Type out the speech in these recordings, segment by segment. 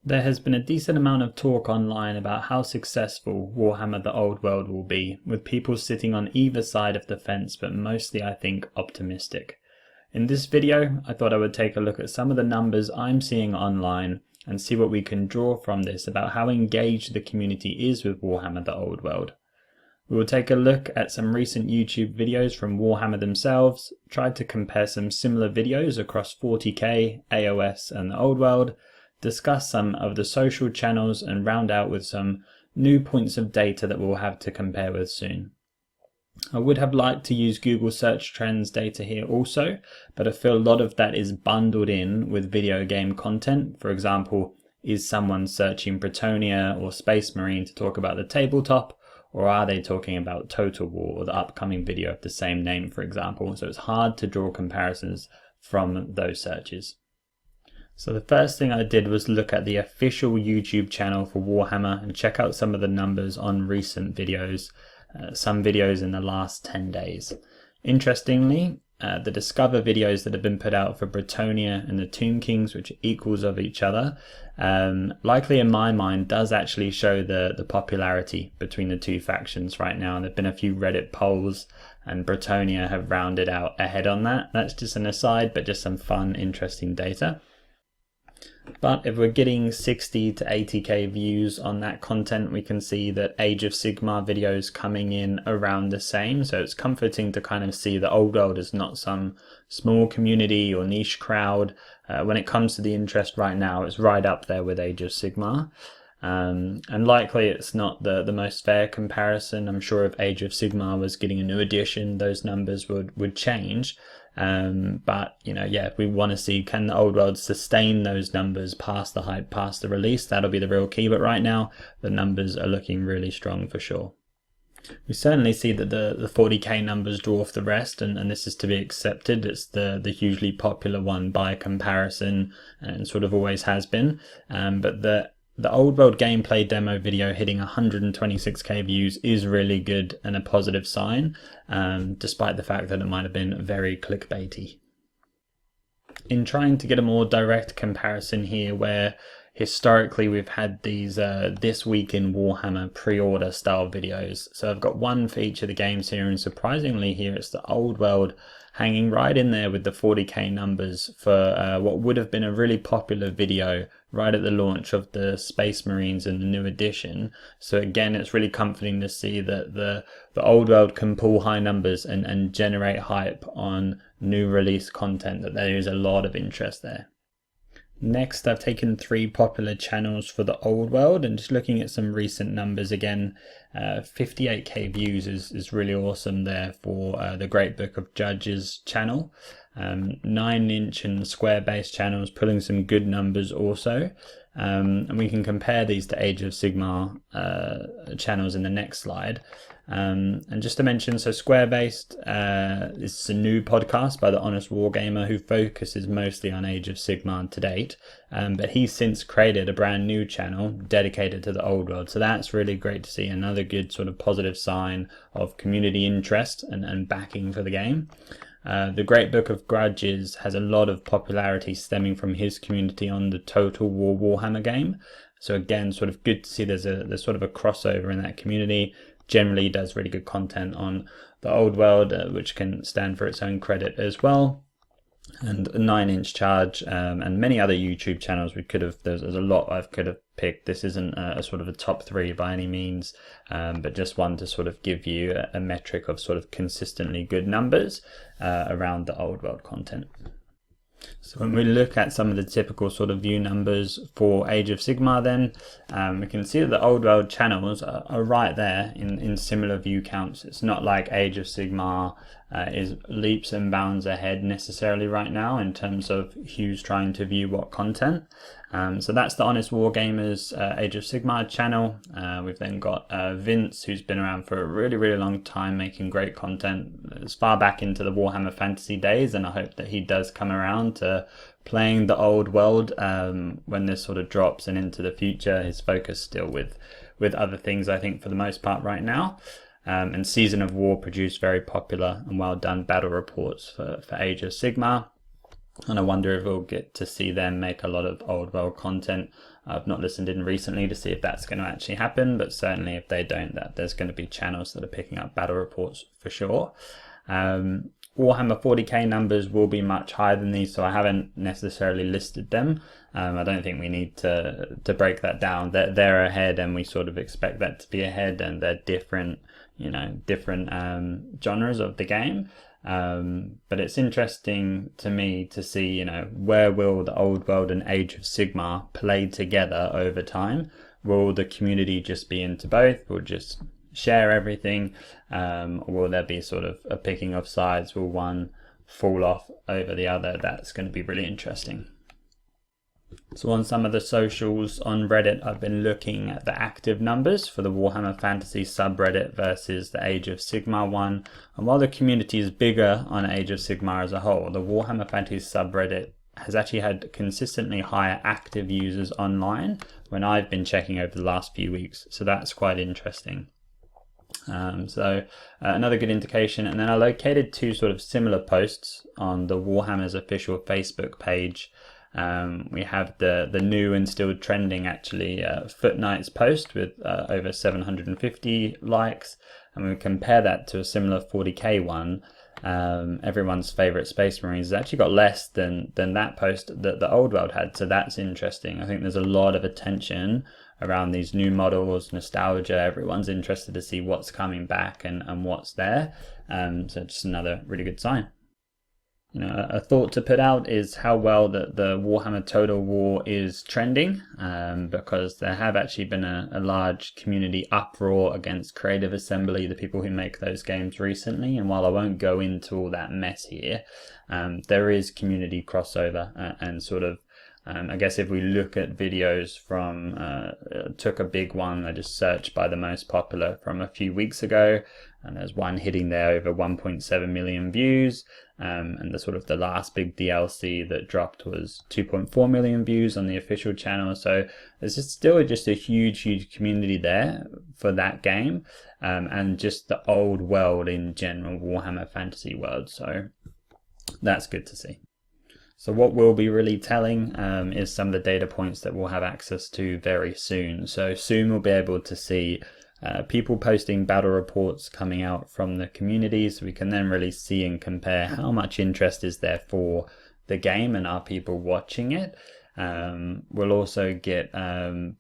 There has been a decent amount of talk online about how successful Warhammer The Old World will be, with people sitting on either side of the fence, but mostly I think optimistic. In this video, I thought I would take a look at some of the numbers I'm seeing online and see what we can draw from this about how engaged the community is with Warhammer The Old World. We will take a look at some recent YouTube videos from Warhammer themselves, try to compare some similar videos across 40k, AOS and The Old World, discuss some of the social channels and round out with some new points of data that we'll have to compare with soon. I would have liked to use Google search trends data here also, but I feel a lot of that is bundled in with video game content. For example, is someone searching Bretonnia or Space Marine to talk about the tabletop, or are they talking about Total War or the upcoming video of the same name, for example? So it's hard to draw comparisons from those searches. So the first thing I did was look at the official YouTube channel for Warhammer and check out some of the numbers on recent videos, some videos in the last 10 days. Interestingly, the Discover videos that have been put out for Bretonnia and the Tomb Kings, which are equals of each other, likely in my mind does actually show the popularity between the two factions right now. And there have been a few Reddit polls and Bretonnia have rounded out ahead on that. That's just an aside, but just some fun, interesting data. But if we're getting 60 to 80k views on that content, we can see that Age of Sigmar videos coming in around the same. So it's comforting to kind of see the Old World is not some small community or niche crowd. When it comes to the interest right now, it's right up there with Age of Sigmar. And likely it's not the most fair comparison. I'm sure if Age of Sigmar was getting a new edition, those numbers would change. But if we want to see, can the Old World sustain those numbers past the hype, past the release, that'll be the real key. But right now, the numbers are looking really strong for sure. We certainly see that the 40k numbers dwarf the rest, and this is to be accepted. It's the hugely popular one by comparison, and sort of always has been. But the Old World gameplay demo video hitting 126k views is really good and a positive sign, despite the fact that it might have been very clickbaity. In trying to get a more direct comparison here, where historically we've had these This Week in Warhammer pre-order style videos. So I've got one for each of the games here, and surprisingly here it's the Old World hanging right in there with the 40k numbers for what would have been a really popular video right at the launch of the Space Marines and the new edition. So again, it's really comforting to see that the Old World can pull high numbers and generate hype on new release content, that there is a lot of interest there. Next, I've taken 3 popular channels for the Old World and just looking at some recent numbers again. 58k views is really awesome there for the Great Book of Judges channel. 9-inch and square base channels pulling some good numbers also. And we can compare these to Age of Sigmar channels in the next slide. And just to mention, so Square Based is a new podcast by the Honest Wargamer who focuses mostly on Age of Sigmar to date, but he's since created a brand new channel dedicated to the Old World. So that's really great to see, another good sort of positive sign of community interest and backing for the game. The Great Book of Grudges has a lot of popularity stemming from his community on the Total War Warhammer game. So again, sort of good to see there's sort of a crossover in that community. Generally does really good content on the Old World, which can stand for its own credit as well. And a 9-inch charge and many other YouTube channels we could have, there's a lot I could have picked. This isn't a sort of a top 3 by any means, but just one to sort of give you a metric of sort of consistently good numbers around the Old World content. So when we look at some of the typical sort of view numbers for Age of Sigmar then, we can see that the Old World channels are right there in similar view counts. It's not like Age of Sigmar is leaps and bounds ahead necessarily right now in terms of who's trying to view what content. So that's the Honest Wargamer's Age of Sigmar channel. We've then got Vince, who's been around for a really long time making great content as far back into the Warhammer Fantasy days, and I hope that he does come around to playing the Old World when this sort of drops and into the future. His focus still with other things, I think, for the most part right now. And Season of War produced very popular and well done battle reports for Age of Sigmar. And I wonder if we'll get to see them make a lot of Old World content. I've not listened in recently to see if that's going to actually happen, but certainly if they don't, that there's going to be channels that are picking up battle reports for sure. Warhammer 40k numbers will be much higher than these, so I haven't necessarily listed them. I don't think we need to break that down. They're ahead, and we sort of expect that to be ahead, and they're different, different genres of the game. But it's interesting to me to see, where will the Old World and Age of Sigmar play together over time? Will the community just be into both? Will just share everything? Or will there be sort of a picking of sides? Will one fall off over the other? That's going to be really interesting. So on some of the socials on Reddit, I've been looking at the active numbers for the Warhammer Fantasy subreddit versus the Age of Sigmar one. And while the community is bigger on Age of Sigmar as a whole, the Warhammer Fantasy subreddit has actually had consistently higher active users online when I've been checking over the last few weeks. So that's quite interesting. Another good indication. And then I located two sort of similar posts on the Warhammer's official Facebook page. We have the new and still trending actually Foot Knights post with over 750 likes, and we compare that to a similar 40k one. Everyone's favorite Space Marines has actually got less than that post that the Old World had, so that's interesting. I think there's a lot of attention around these new models, nostalgia. Everyone's interested to see what's coming back and what's there. So just another really good sign. A thought to put out is how well the Warhammer Total War is trending, because there have actually been a large community uproar against Creative Assembly, the people who make those games recently. And while I won't go into all that mess here, there is community crossover and sort of, I guess if we look at videos from, took a big one, I just searched by the most popular from a few weeks ago, and there's one hitting there over 1.7 million views. And the last big DLC that dropped was 2.4 million views on the official channel. So there's still just a huge community there for that game, and just the old world in general, Warhammer Fantasy World. So that's good to see. So what will be really telling is some of the data points that we'll have access to very soon. So soon we'll be able to see people posting battle reports coming out from the community, so we can then really see and compare how much interest is there for the game and are people watching it. We'll also get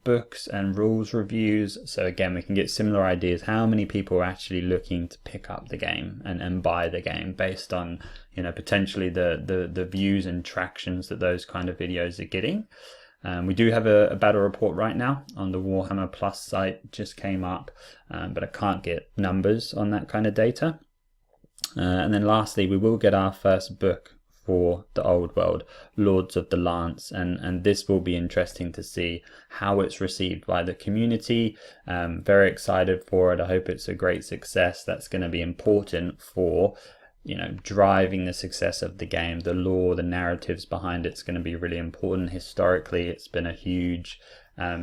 books and rules reviews, so again we can get similar ideas how many people are actually looking to pick up the game and buy the game based on potentially the views and tractions that those kind of videos are getting. We do have a battle report right now on the Warhammer Plus site, just came up, but I can't get numbers on that kind of data. And then lastly, we will get our first book for the Old World, Lords of the Lance, and this will be interesting to see how it's received by the community. Very excited for it. I hope it's a great success. That's going to be important for driving the success of the game. The lore, the narratives behind it's going to be really important. Historically, it's been a huge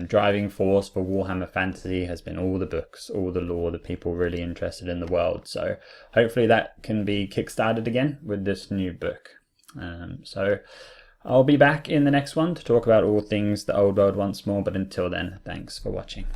driving force for Warhammer Fantasy, has been all the books, all the lore, the people really interested in the world. So hopefully that can be kickstarted again with this new book. So I'll be back in the next one to talk about all things the Old World once more, but until then, thanks for watching.